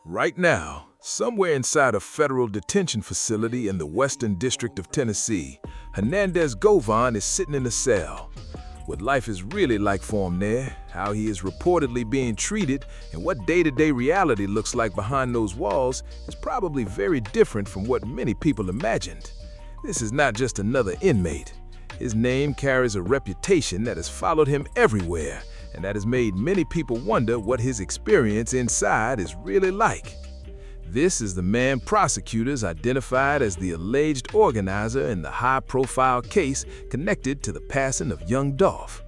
Right now, somewhere inside a federal detention facility in the Western District of Tennessee, Hernandez Govan is sitting in a cell. What life is really like for him there, how he is reportedly being treated, and what day-to-day reality looks like behind those walls is probably very different from what many people imagined. This is not just another inmate. His name carries a reputation that has followed him everywhere, and that has made many people wonder what his experience inside is really like. This is the man prosecutors identified as the alleged organizer in the high-profile case connected to the passing of Young Dolph.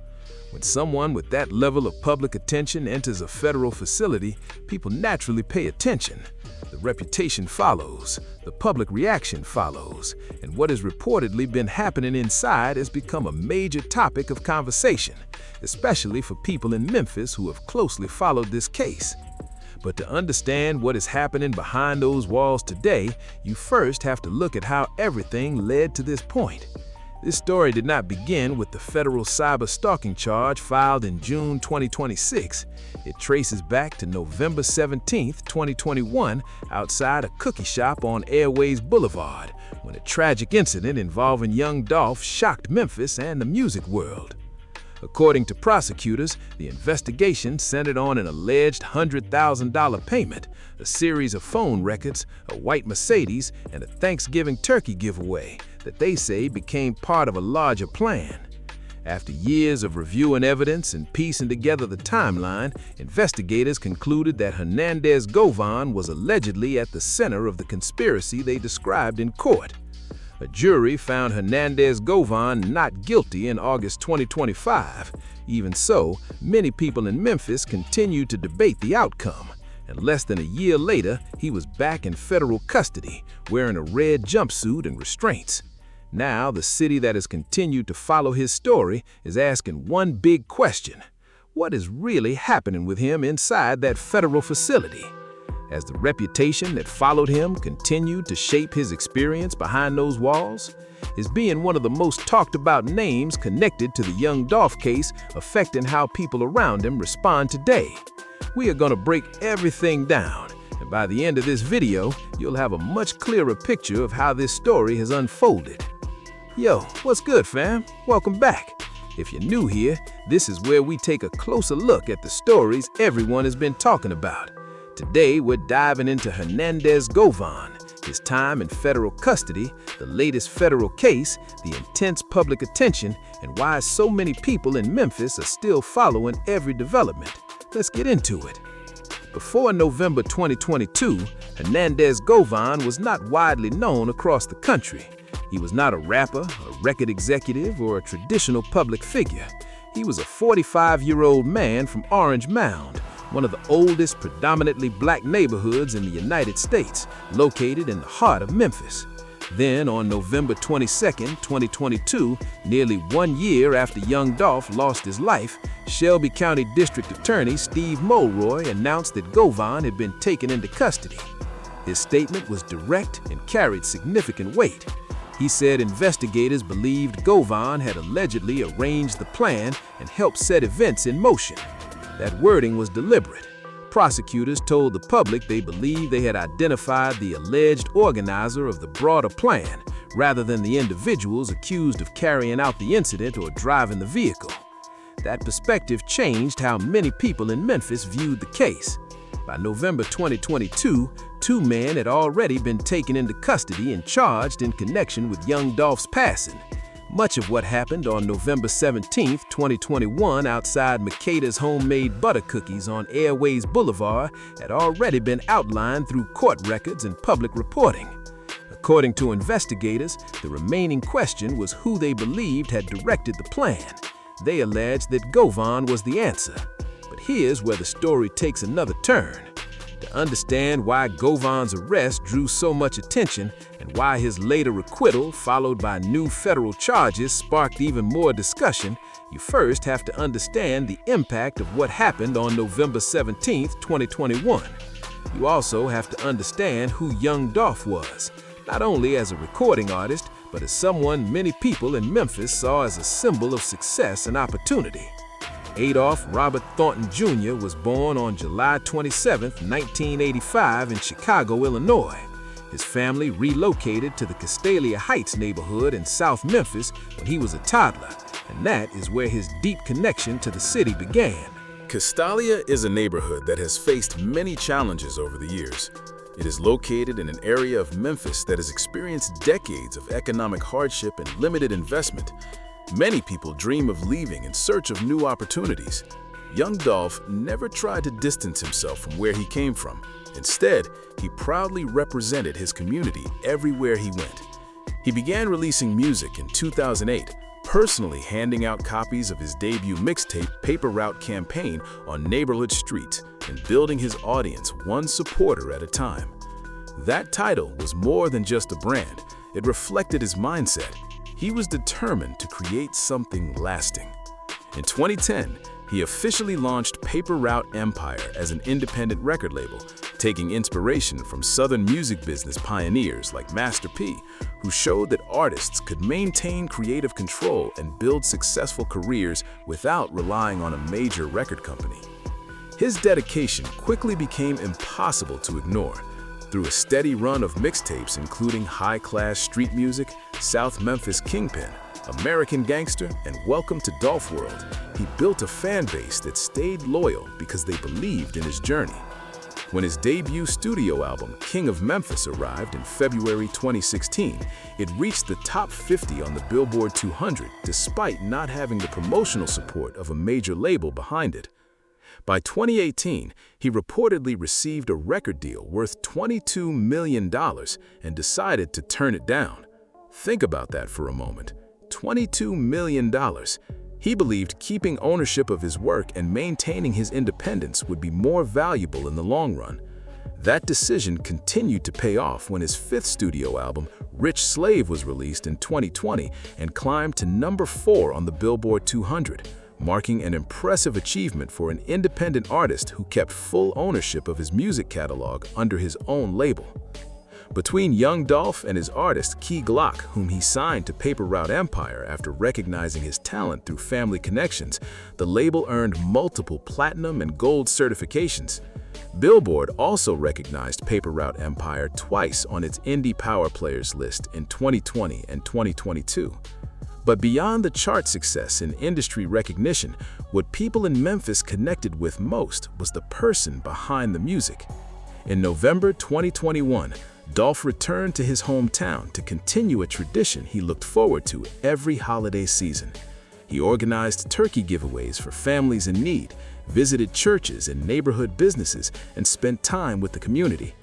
When someone with that level of public attention enters a federal facility, people naturally pay attention. The reputation follows, the public reaction follows, and what has reportedly been happening inside has become a major topic of conversation, especially for people in Memphis who have closely followed this case. But to understand what is happening behind those walls today, you first have to look at how everything led to this point. This story did not begin with the federal cyber stalking charge filed in June 2026. It traces back to November 17, 2021, outside a cookie shop on Airways Boulevard, when a tragic incident involving Young Dolph shocked Memphis and the music world. According to prosecutors, the investigation centered on an alleged $100,000 payment, a series of phone records, a white Mercedes, and a Thanksgiving turkey giveaway that they say became part of a larger plan. After years of reviewing evidence and piecing together the timeline, investigators concluded that Hernandez Govan was allegedly at the center of the conspiracy they described in court. A jury found Hernandez Govan not guilty in August 2025. Even so, many people in Memphis continued to debate the outcome, and less than a year later, he was back in federal custody, wearing a red jumpsuit and restraints. Now, the city that has continued to follow his story is asking one big question: what is really happening with him inside that federal facility? As the reputation that followed him continued to shape his experience behind those walls, is being one of the most talked about names connected to the Young Dolph case affecting how people around him respond today. We are going to break everything down, and by the end of this video, you'll have a much clearer picture of how this story has unfolded. Yo, what's good, fam? Welcome back. If you're new here, this is where we take a closer look at the stories everyone has been talking about. Today, we're diving into Hernandez Govan, his time in federal custody, the latest federal case, the intense public attention, and why so many people in Memphis are still following every development. Let's get into it. Before November 2022, Hernandez Govan was not widely known across the country. He was not a rapper, a record executive, or a traditional public figure. He was a 45-year-old man from Orange Mound, one of the oldest predominantly black neighborhoods in the United States, located in the heart of Memphis. Then, on November 22, 2022, nearly 1 year after Young Dolph lost his life, Shelby County District Attorney Steve Mulroy announced that Govan had been taken into custody. His statement was direct and carried significant weight. He said investigators believed Govan had allegedly arranged the plan and helped set events in motion. That wording was deliberate. Prosecutors told the public they believed they had identified the alleged organizer of the broader plan, rather than the individuals accused of carrying out the incident or driving the vehicle. That perspective changed how many people in Memphis viewed the case. By November 2022, 2 men had already been taken into custody and charged in connection with Young Dolph's passing. Much of what happened on November 17, 2021 outside Makeda's homemade butter cookies on Airways Boulevard had already been outlined through court records and public reporting. According to investigators, the remaining question was who they believed had directed the plan. They alleged that Govan was the answer. But here's where the story takes another turn. To understand why Govan's arrest drew so much attention and why his later acquittal, followed by new federal charges, sparked even more discussion, you first have to understand the impact of what happened on November 17, 2021. You also have to understand who Young Dolph was, not only as a recording artist, but as someone many people in Memphis saw as a symbol of success and opportunity. Adolph Robert Thornton Jr. was born on July 27, 1985 in Chicago, Illinois. His family relocated to the Castalia Heights neighborhood in South Memphis when he was a toddler, and that is where his deep connection to the city began. Castalia is a neighborhood that has faced many challenges over the years. It is located in an area of Memphis that has experienced decades of economic hardship and limited investment. Many people dream of leaving in search of new opportunities. Young Dolph never tried to distance himself from where he came from. Instead, he proudly represented his community everywhere he went. He began releasing music in 2008, personally handing out copies of his debut mixtape Paper Route Campaign on neighborhood streets and building his audience one supporter at a time. That title was more than just a brand. It reflected his mindset. He was determined to create something lasting. In 2010, he officially launched Paper Route Empire as an independent record label, taking inspiration from Southern music business pioneers like Master P, who showed that artists could maintain creative control and build successful careers without relying on a major record company. His dedication quickly became impossible to ignore. Through a steady run of mixtapes including high-class street music, South Memphis Kingpin, American Gangster, and Welcome to Dolph World, he built a fan base that stayed loyal because they believed in his journey. When his debut studio album, King of Memphis, arrived in February 2016, it reached the top 50 on the Billboard 200 despite not having the promotional support of a major label behind it. By 2018, he reportedly received a record deal worth $22 million and decided to turn it down. Think about that for a moment. $22 million. He believed keeping ownership of his work and maintaining his independence would be more valuable in the long run. That decision continued to pay off when his fifth studio album, Rich Slave, was released in 2020 and climbed to number 4 on the Billboard 200. Marking an impressive achievement for an independent artist who kept full ownership of his music catalog under his own label. Between Young Dolph and his artist Key Glock, whom he signed to Paper Route Empire after recognizing his talent through family connections, the label earned multiple platinum and gold certifications. Billboard also recognized Paper Route Empire twice on its Indie Power Players list in 2020 and 2022. But beyond the chart success and industry recognition, what people in Memphis connected with most was the person behind the music. In November 2021, Dolph returned to his hometown to continue a tradition he looked forward to every holiday season. He organized turkey giveaways for families in need, visited churches and neighborhood businesses, and spent time with the community.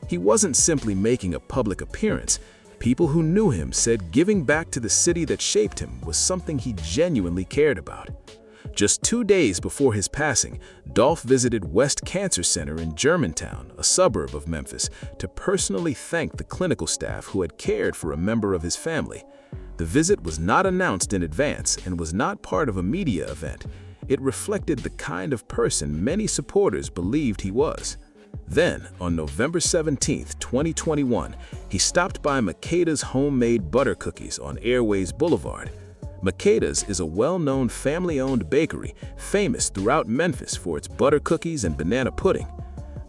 He wasn't simply making a public appearance. People who knew him said giving back to the city that shaped him was something he genuinely cared about. Just 2 days before his passing, Dolph visited West Cancer Center in Germantown, a suburb of Memphis, to personally thank the clinical staff who had cared for a member of his family. The visit was not announced in advance and was not part of a media event. It reflected the kind of person many supporters believed he was. Then, on November 17, 2021, he stopped by Makeda's Homemade Butter Cookies on Airways Boulevard. Makeda's is a well-known family-owned bakery famous throughout Memphis for its butter cookies and banana pudding.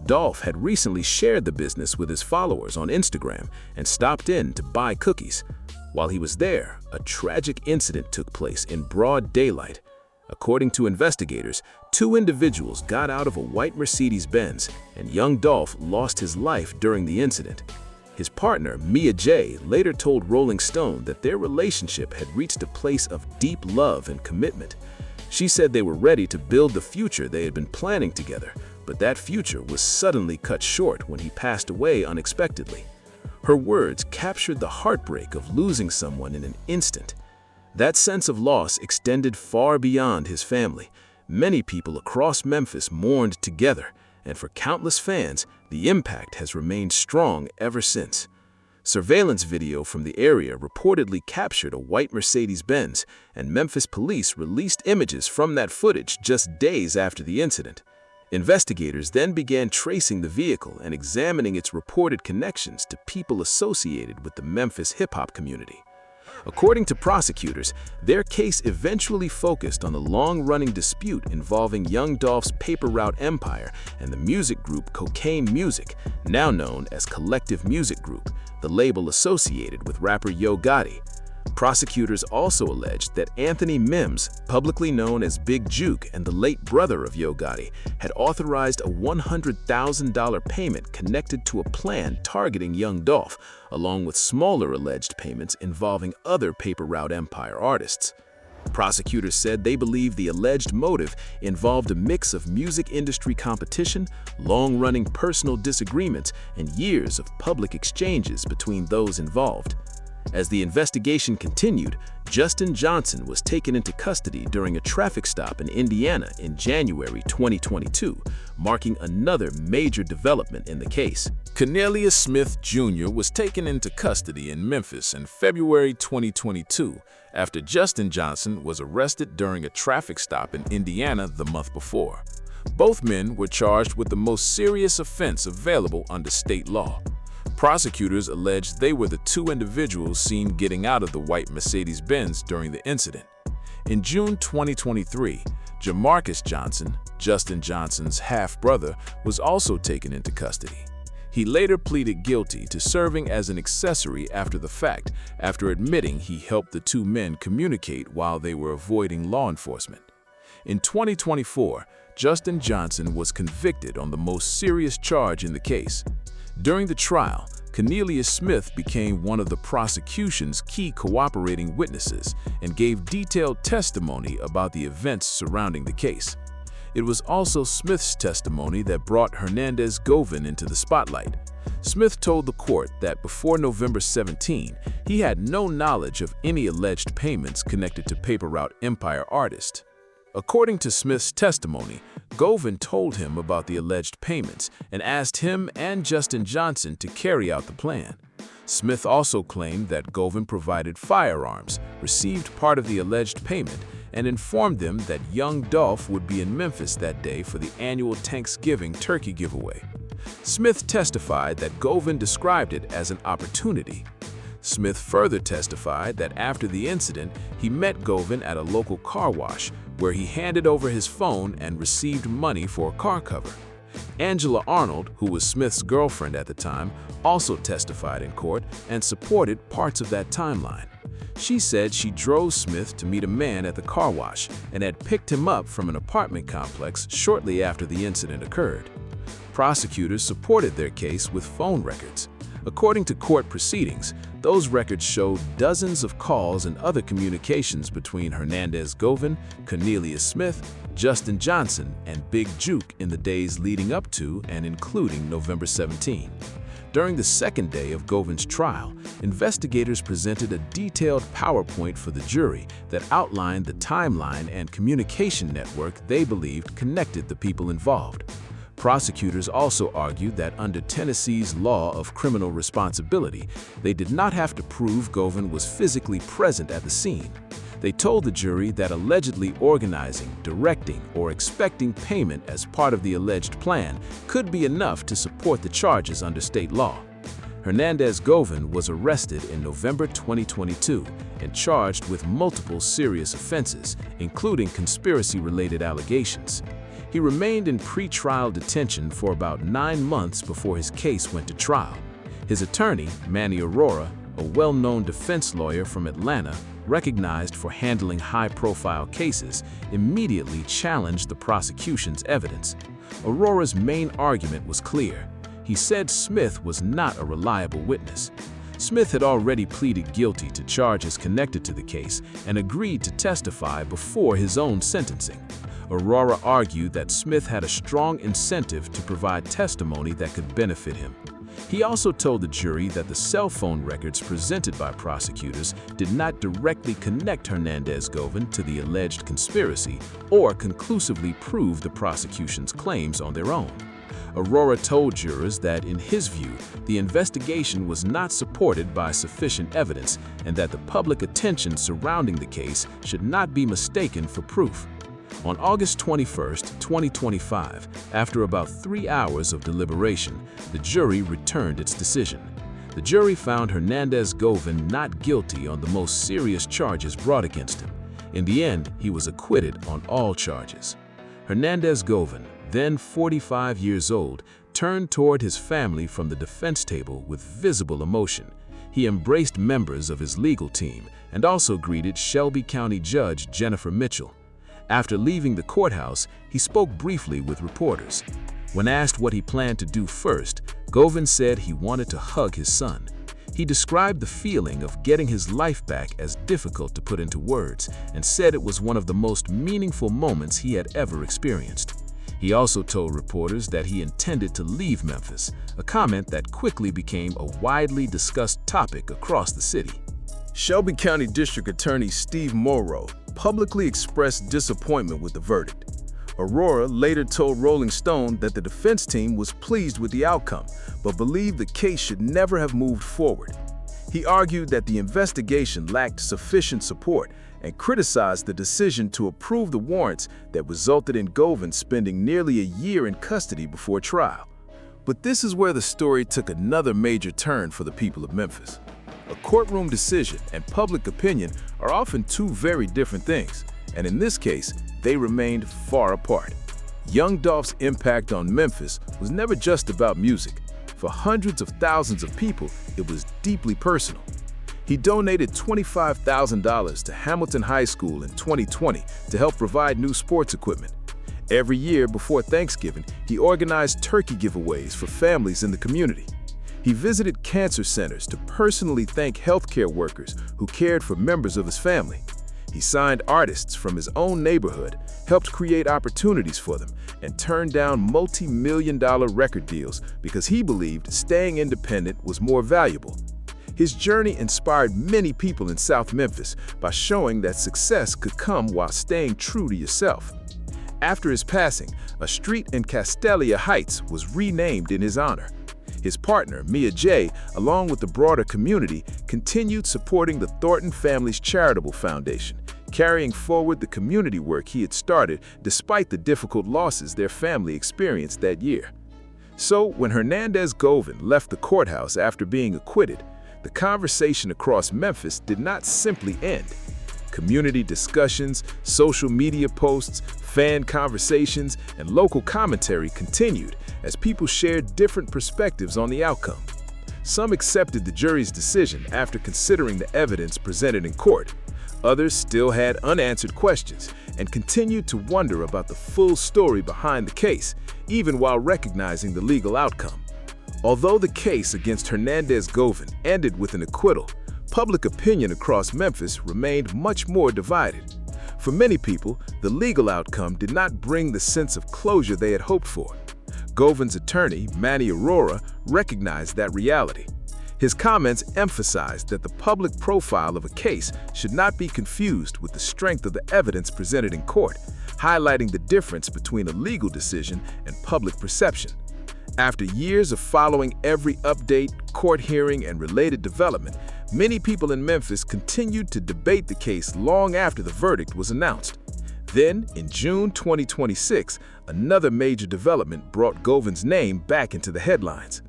Dolph had recently shared the business with his followers on Instagram and stopped in to buy cookies. While he was there, a tragic incident took place in broad daylight. According to investigators, 2 individuals got out of a white Mercedes-Benz, and Young Dolph lost his life during the incident. His partner, Mia J., later told Rolling Stone that their relationship had reached a place of deep love and commitment. She said they were ready to build the future they had been planning together, but that future was suddenly cut short when he passed away unexpectedly. Her words captured the heartbreak of losing someone in an instant. That sense of loss extended far beyond his family. Many people across Memphis mourned together, and for countless fans, the impact has remained strong ever since. Surveillance video from the area reportedly captured a white Mercedes-Benz, and Memphis police released images from that footage just days after the incident. Investigators then began tracing the vehicle and examining its reported connections to people associated with the Memphis hip-hop community. According to prosecutors, their case eventually focused on the long-running dispute involving Young Dolph's paper route empire and the music group Cocaine Music, now known as Collective Music Group, the label associated with rapper Yo Gotti. Prosecutors also alleged that Anthony Mims, publicly known as Big Juke and the late brother of Yo Gotti, had authorized a $100,000 payment connected to a plan targeting Young Dolph, along with smaller alleged payments involving other paper route empire artists. Prosecutors said they believe the alleged motive involved a mix of music industry competition, long-running personal disagreements, and years of public exchanges between those involved. As the investigation continued, Justin Johnson was taken into custody during a traffic stop in Indiana in January 2022, marking another major development in the case. Cornelius Smith Jr. was taken into custody in Memphis in February 2022 after Justin Johnson was arrested during a traffic stop in Indiana the month before. Both men were charged with the most serious offense available under state law. Prosecutors alleged they were the two individuals seen getting out of the white Mercedes-Benz during the incident. In June 2023, Jamarcus Johnson, Justin Johnson's half-brother, was also taken into custody. He later pleaded guilty to serving as an accessory after the fact, after admitting he helped the two men communicate while they were avoiding law enforcement. In 2024, Justin Johnson was convicted on the most serious charge in the case. During the trial, Cornelius Smith became one of the prosecution's key cooperating witnesses and gave detailed testimony about the events surrounding the case. It was also Smith's testimony that brought Hernandez Govan into the spotlight. Smith told the court that before November 17, he had no knowledge of any alleged payments connected to paper route empire artists. According to Smith's testimony, Govan told him about the alleged payments and asked him and Justin Johnson to carry out the plan. Smith also claimed that Govan provided firearms, received part of the alleged payment, and informed them that Young Dolph would be in Memphis that day for the annual Thanksgiving turkey giveaway. Smith testified that Govan described it as an opportunity. Smith further testified that after the incident, he met Govan at a local car wash, where he handed over his phone and received money for a car cover. Angela Arnold, who was Smith's girlfriend at the time, also testified in court and supported parts of that timeline. She said she drove Smith to meet a man at the car wash and had picked him up from an apartment complex shortly after the incident occurred. Prosecutors supported their case with phone records. According to court proceedings, those records showed dozens of calls and other communications between Hernandez Govan, Cornelius Smith, Justin Johnson, and Big Juke in the days leading up to and including November 17. During the second day of Govan's trial, investigators presented a detailed PowerPoint for the jury that outlined the timeline and communication network they believed connected the people involved. Prosecutors also argued that under Tennessee's law of criminal responsibility, they did not have to prove Govan was physically present at the scene. They told the jury that allegedly organizing, directing, or expecting payment as part of the alleged plan could be enough to support the charges under state law. Hernandez Govan was arrested in November 2022 and charged with multiple serious offenses, including conspiracy-related allegations. He remained in pre-trial detention for about 9 months before his case went to trial. His attorney, Manny Aurora, a well-known defense lawyer from Atlanta, recognized for handling high-profile cases, immediately challenged the prosecution's evidence. Aurora's main argument was clear. He said Smith was not a reliable witness. Smith had already pleaded guilty to charges connected to the case and agreed to testify before his own sentencing. Aurora argued that Smith had a strong incentive to provide testimony that could benefit him. He also told the jury that the cell phone records presented by prosecutors did not directly connect Hernandez Govan to the alleged conspiracy or conclusively prove the prosecution's claims on their own. Aurora told jurors that, in his view, the investigation was not supported by sufficient evidence and that the public attention surrounding the case should not be mistaken for proof. On August 21, 2025, after about 3 hours of deliberation, the jury returned its decision. The jury found Hernandez Govan not guilty on the most serious charges brought against him. In the end, he was acquitted on all charges. Hernandez Govan, then 45 years old, turned toward his family from the defense table with visible emotion. He embraced members of his legal team and also greeted Shelby County Judge Jennifer Mitchell. After leaving the courthouse, he spoke briefly with reporters. When asked what he planned to do first, Govan said he wanted to hug his son. He described the feeling of getting his life back as difficult to put into words and said it was one of the most meaningful moments he had ever experienced. He also told reporters that he intended to leave Memphis, a comment that quickly became a widely discussed topic across the city. Shelby County District Attorney Steve Morrow publicly expressed disappointment with the verdict. Aurora later told Rolling Stone that the defense team was pleased with the outcome, but believed the case should never have moved forward. He argued that the investigation lacked sufficient support and criticized the decision to approve the warrants that resulted in Govan spending nearly a year in custody before trial. But this is where the story took another major turn for the people of Memphis. A courtroom decision and public opinion are often two very different things, and in this case, they remained far apart. Young Dolph's impact on Memphis was never just about music. For hundreds of thousands of people, it was deeply personal. He donated $25,000 to Hamilton High School in 2020 to help provide new sports equipment. Every year before Thanksgiving, he organized turkey giveaways for families in the community. He visited cancer centers to personally thank healthcare workers who cared for members of his family. He signed artists from his own neighborhood, helped create opportunities for them, and turned down multi-million-dollar record deals because he believed staying independent was more valuable. His journey inspired many people in South Memphis by showing that success could come while staying true to yourself. After his passing, a street in Castelia Heights was renamed in his honor. His partner, Mia J., along with the broader community, continued supporting the Thornton Family's Charitable Foundation, carrying forward the community work he had started despite the difficult losses their family experienced that year. So, when Hernandez Govan left the courthouse after being acquitted, the conversation across Memphis did not simply end. Community discussions, social media posts, fan conversations, and local commentary continued as people shared different perspectives on the outcome. Some accepted the jury's decision after considering the evidence presented in court. Others still had unanswered questions and continued to wonder about the full story behind the case, even while recognizing the legal outcome. Although the case against Hernandez Govan ended with an acquittal, public opinion across Memphis remained much more divided. For many people, the legal outcome did not bring the sense of closure they had hoped for. Govan's attorney, Manny Aurora, recognized that reality. His comments emphasized that the public profile of a case should not be confused with the strength of the evidence presented in court, highlighting the difference between a legal decision and public perception. After years of following every update, court hearing, and related development, many people in Memphis continued to debate the case long after the verdict was announced. Then, in June 2026, another major development brought Govan's name back into the headlines.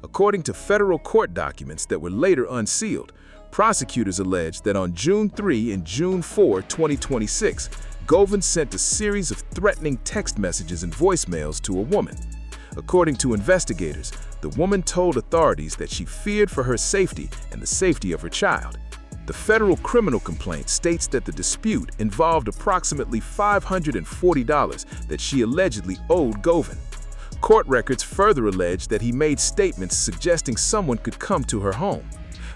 According to federal court documents that were later unsealed, prosecutors alleged that on June 3 and June 4, 2026, Govan sent a series of threatening text messages and voicemails to a woman. According to investigators, the woman told authorities that she feared for her safety and the safety of her child. The federal criminal complaint states that the dispute involved approximately $540 that she allegedly owed Govan. Court records further allege that he made statements suggesting someone could come to her home.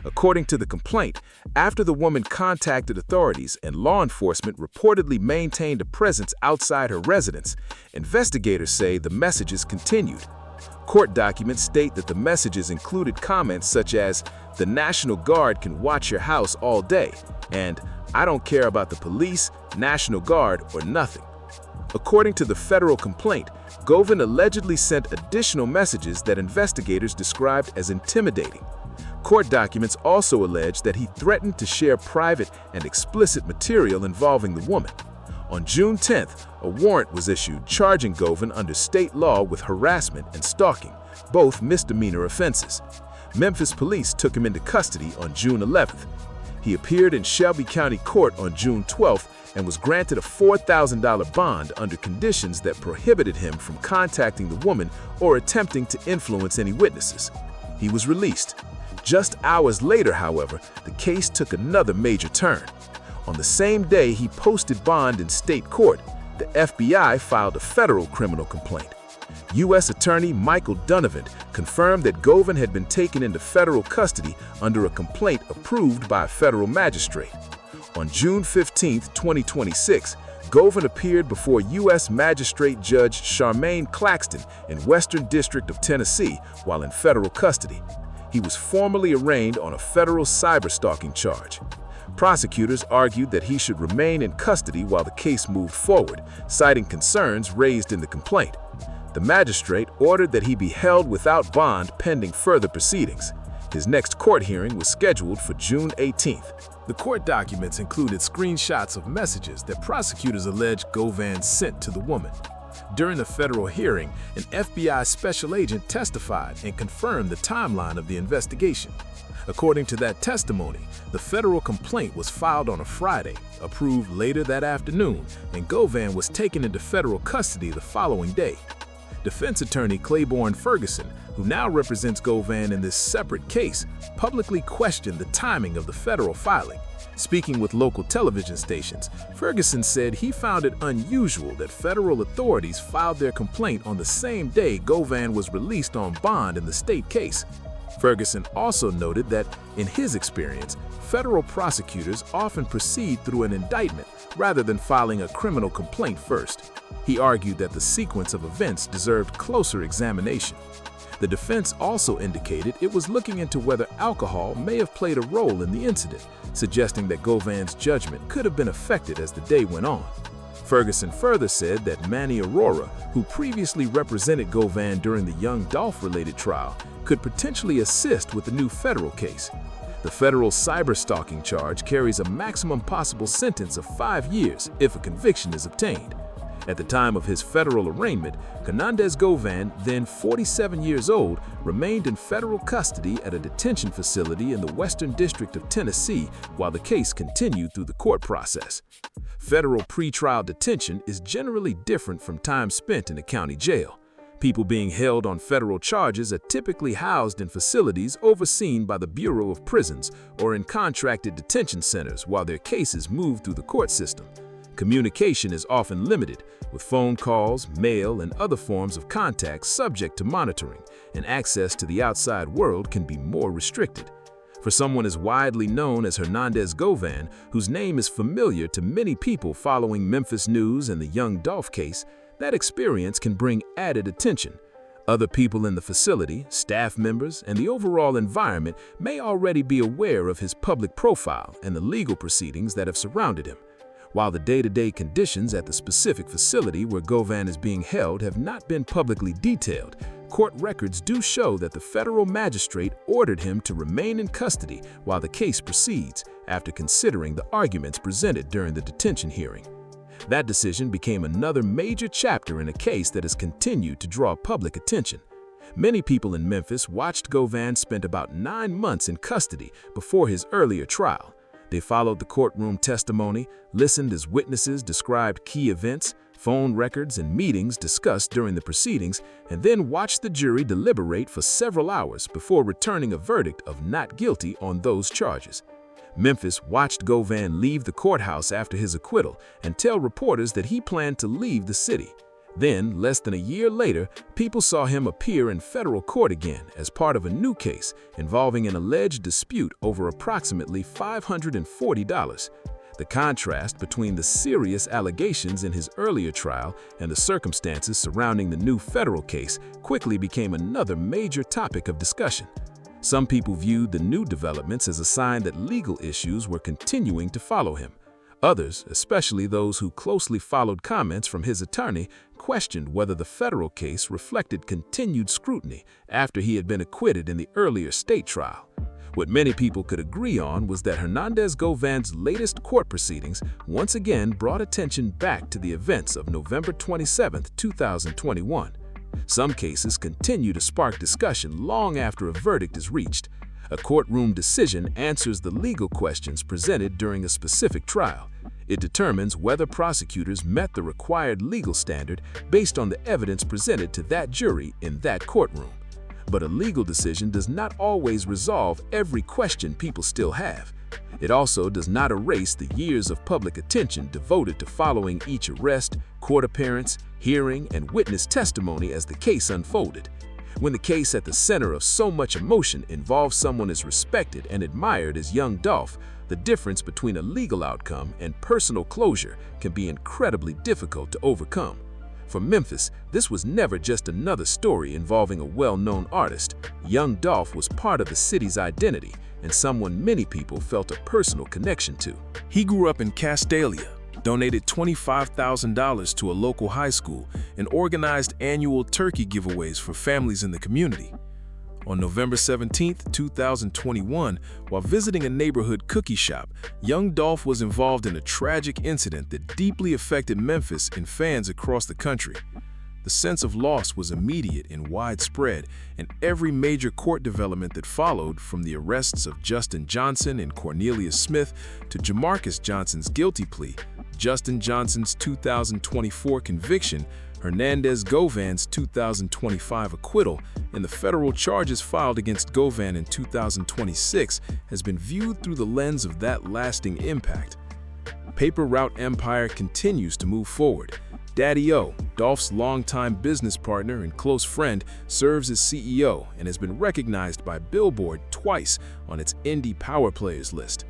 According to the complaint, after the woman contacted authorities and law enforcement reportedly maintained a presence outside her residence, investigators say the messages continued. Court documents state that the messages included comments such as, "The National Guard can watch your house all day," and "I don't care about the police, National Guard, or nothing." According to the federal complaint, Govan allegedly sent additional messages that investigators described as intimidating. Court documents also allege that he threatened to share private and explicit material involving the woman. On June 10th, a warrant was issued charging Govan under state law with harassment and stalking, both misdemeanor offenses. Memphis police took him into custody on June 11th. He appeared in Shelby County Court on June 12th and was granted a $4,000 bond under conditions that prohibited him from contacting the woman or attempting to influence any witnesses. He was released. Just hours later, however, the case took another major turn. On the same day he posted bond in state court, the FBI filed a federal criminal complaint. U.S. Attorney Michael Donovan confirmed that Govan had been taken into federal custody under a complaint approved by a federal magistrate. On June 15, 2026, Govan appeared before U.S. Magistrate Judge Charmaine Claxton in Western District of Tennessee while in federal custody. He was formally arraigned on a federal cyberstalking charge. Prosecutors argued that he should remain in custody while the case moved forward, citing concerns raised in the complaint. The magistrate ordered that he be held without bond pending further proceedings. His next court hearing was scheduled for June 18th. The court documents included screenshots of messages that prosecutors alleged Govan sent to the woman. During the federal hearing, an FBI special agent testified and confirmed the timeline of the investigation. According to that testimony, the federal complaint was filed on a Friday, approved later that afternoon, and Govan was taken into federal custody the following day. Defense attorney Claiborne Ferguson, who now represents Govan in this separate case, publicly questioned the timing of the federal filing. Speaking with local television stations, Ferguson said he found it unusual that federal authorities filed their complaint on the same day Govan was released on bond in the state case. Ferguson also noted that, in his experience, federal prosecutors often proceed through an indictment rather than filing a criminal complaint first. He argued that the sequence of events deserved closer examination. The defense also indicated it was looking into whether alcohol may have played a role in the incident, suggesting that Govan's judgment could have been affected as the day went on. Ferguson further said that Manny Aurora, who previously represented Govan during the Young Dolph-related trial, could potentially assist with the new federal case. The federal cyberstalking charge carries a maximum possible sentence of 5 years if a conviction is obtained. At the time of his federal arraignment, Hernandez Govan, then 47 years old, remained in federal custody at a detention facility in the Western District of Tennessee while the case continued through the court process. Federal pretrial detention is generally different from time spent in a county jail. People being held on federal charges are typically housed in facilities overseen by the Bureau of Prisons or in contracted detention centers while their cases move through the court system. Communication is often limited, with phone calls, mail, and other forms of contact subject to monitoring, and access to the outside world can be more restricted. For someone as widely known as Hernandez Govan, whose name is familiar to many people following Memphis news and the Young Dolph case, that experience can bring added attention. Other people in the facility, staff members, and the overall environment may already be aware of his public profile and the legal proceedings that have surrounded him. While the day-to-day conditions at the specific facility where Govan is being held have not been publicly detailed, court records do show that the federal magistrate ordered him to remain in custody while the case proceeds, after considering the arguments presented during the detention hearing. That decision became another major chapter in a case that has continued to draw public attention. Many people in Memphis watched Govan spend about 9 months in custody before his earlier trial. They followed the courtroom testimony, listened as witnesses described key events, phone records, and meetings discussed during the proceedings, and then watched the jury deliberate for several hours before returning a verdict of not guilty on those charges. Memphis watched Govan leave the courthouse after his acquittal and tell reporters that he planned to leave the city. Then, less than a year later, people saw him appear in federal court again as part of a new case involving an alleged dispute over approximately $540. The contrast between the serious allegations in his earlier trial and the circumstances surrounding the new federal case quickly became another major topic of discussion. Some people viewed the new developments as a sign that legal issues were continuing to follow him. Others, especially those who closely followed comments from his attorney, questioned whether the federal case reflected continued scrutiny after he had been acquitted in the earlier state trial. What many people could agree on was that Hernandez Govan's latest court proceedings once again brought attention back to the events of November 27, 2021. Some cases continue to spark discussion long after a verdict is reached. A courtroom decision answers the legal questions presented during a specific trial. It determines whether prosecutors met the required legal standard based on the evidence presented to that jury in that courtroom. But a legal decision does not always resolve every question people still have. It also does not erase the years of public attention devoted to following each arrest, court appearance, hearing, and witness testimony as the case unfolded. When the case at the center of so much emotion involves someone as respected and admired as Young Dolph, the difference between a legal outcome and personal closure can be incredibly difficult to overcome. For Memphis, this was never just another story involving a well-known artist. Young Dolph was part of the city's identity and someone many people felt a personal connection to. He grew up in Castalia, donated $25,000 to a local high school, and organized annual turkey giveaways for families in the community. On November 17, 2021, while visiting a neighborhood cookie shop, Young Dolph was involved in a tragic incident that deeply affected Memphis and fans across the country. The sense of loss was immediate and widespread, and every major court development that followed, from the arrests of Justin Johnson and Cornelius Smith to Jamarcus Johnson's guilty plea, Justin Johnson's 2024 conviction, Hernandez Govan's 2025 acquittal, and the federal charges filed against Govan in 2026 has been viewed through the lens of that lasting impact. Paper Route Empire continues to move forward. Daddy O, Dolph's longtime business partner and close friend, serves as CEO and has been recognized by Billboard twice on its Indie Power Players list.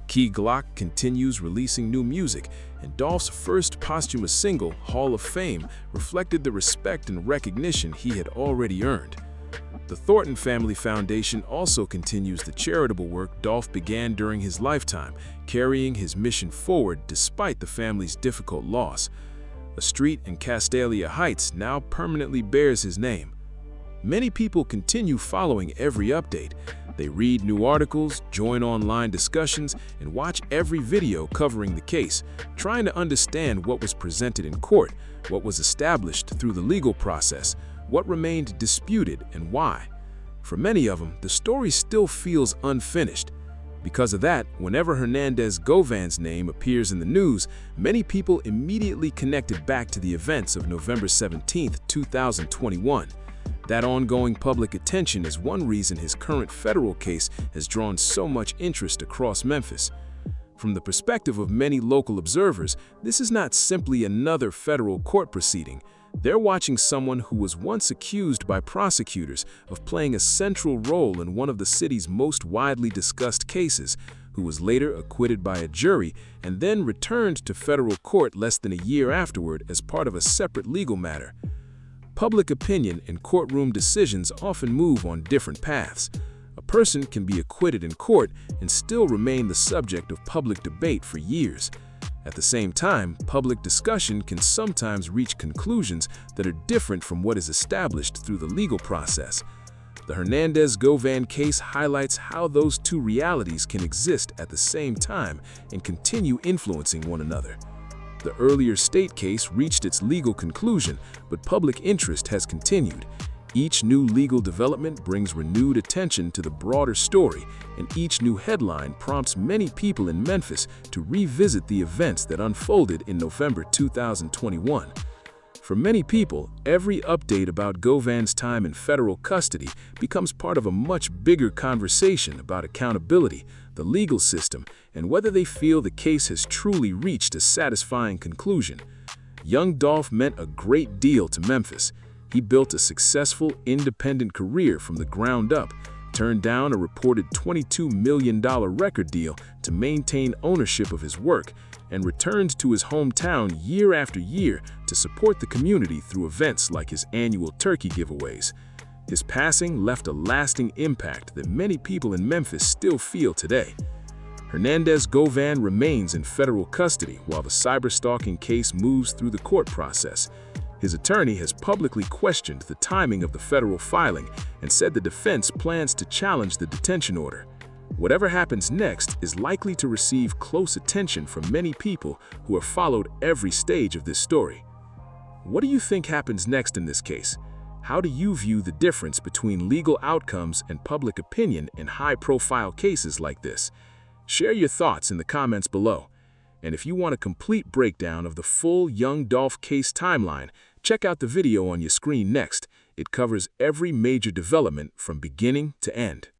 Key Glock continues releasing new music, and Dolph's first posthumous single, Hall of Fame, reflected the respect and recognition he had already earned. The Thornton Family Foundation also continues the charitable work Dolph began during his lifetime, carrying his mission forward despite the family's difficult loss. A street in Castalia Heights now permanently bears his name. Many people continue following every update. They read new articles, join online discussions, and watch every video covering the case, trying to understand what was presented in court, what was established through the legal process, what remained disputed, and why. For many of them, the story still feels unfinished. Because of that, whenever Hernandez Govan's name appears in the news, many people immediately connect it back to the events of November 17, 2021. That ongoing public attention is one reason his current federal case has drawn so much interest across Memphis. From the perspective of many local observers, this is not simply another federal court proceeding. They're watching someone who was once accused by prosecutors of playing a central role in one of the city's most widely discussed cases, who was later acquitted by a jury and then returned to federal court less than a year afterward as part of a separate legal matter. Public opinion and courtroom decisions often move on different paths. A person can be acquitted in court and still remain the subject of public debate for years. At the same time, public discussion can sometimes reach conclusions that are different from what is established through the legal process. The Hernandez Govan case highlights how those two realities can exist at the same time and continue influencing one another. The earlier state case reached its legal conclusion, but public interest has continued. Each new legal development brings renewed attention to the broader story, and each new headline prompts many people in Memphis to revisit the events that unfolded in November 2021. For many people, every update about Govan's time in federal custody becomes part of a much bigger conversation about accountability, the legal system, and whether they feel the case has truly reached a satisfying conclusion. Young Dolph meant a great deal to Memphis. He built a successful, independent career from the ground up, turned down a reported $22 million record deal to maintain ownership of his work, and returned to his hometown year after year to support the community through events like his annual turkey giveaways. His passing left a lasting impact that many people in Memphis still feel today. Hernandez Govan remains in federal custody while the cyberstalking case moves through the court process. His attorney has publicly questioned the timing of the federal filing and said the defense plans to challenge the detention order. Whatever happens next is likely to receive close attention from many people who have followed every stage of this story. What do you think happens next in this case? How do you view the difference between legal outcomes and public opinion in high-profile cases like this? Share your thoughts in the comments below. And if you want a complete breakdown of the full Young Dolph case timeline, check out the video on your screen next. It covers every major development from beginning to end.